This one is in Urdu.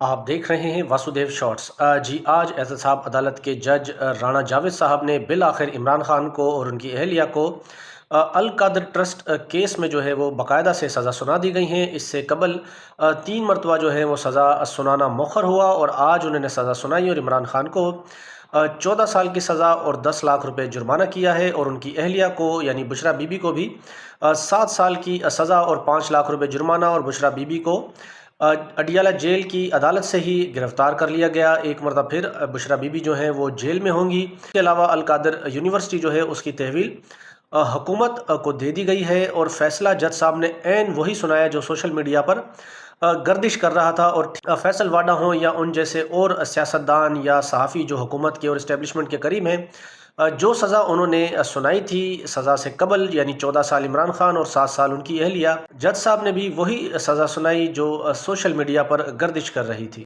آپ دیکھ رہے ہیں واسودیو شارٹس۔ جی آج احتساب عدالت کے جج رانا جاوید صاحب نے بالآخر عمران خان کو اور ان کی اہلیہ کو القادر ٹرسٹ کیس میں جو ہے وہ باقاعدہ سے سزا سنا دی گئی ہیں۔ اس سے قبل 3 مرتبہ جو ہے وہ سزا سنانا مؤخر ہوا اور آج انہوں نے سزا سنائی اور عمران خان کو 14 سال کی سزا اور 10 لاکھ روپے جرمانہ کیا ہے، اور ان کی اہلیہ کو یعنی بشرا بی بی کو بھی 7 سال کی سزا اور 5 لاکھ روپے جرمانہ، اور بشرا بی بی کو اڈیالہ جیل کی عدالت سے ہی گرفتار کر لیا گیا۔ ایک مرتبہ پھر بشرا بی بی جو ہیں وہ جیل میں ہوں گی۔ اس کے علاوہ القادر یونیورسٹی جو ہے اس کی تحویل حکومت کو دے دی گئی ہے، اور فیصلہ جج صاحب نے عین وہی سنایا جو سوشل میڈیا پر گردش کر رہا تھا، اور فیصل واڈا ہوں یا ان جیسے اور سیاستدان یا صحافی جو حکومت کے اور اسٹیبلشمنٹ کے قریب ہیں، جو سزا انہوں نے سنائی تھی سزا سے قبل یعنی 14 سال عمران خان اور 7 سال ان کی اہلیہ، جج صاحب نے بھی وہی سزا سنائی جو سوشل میڈیا پر گردش کر رہی تھی۔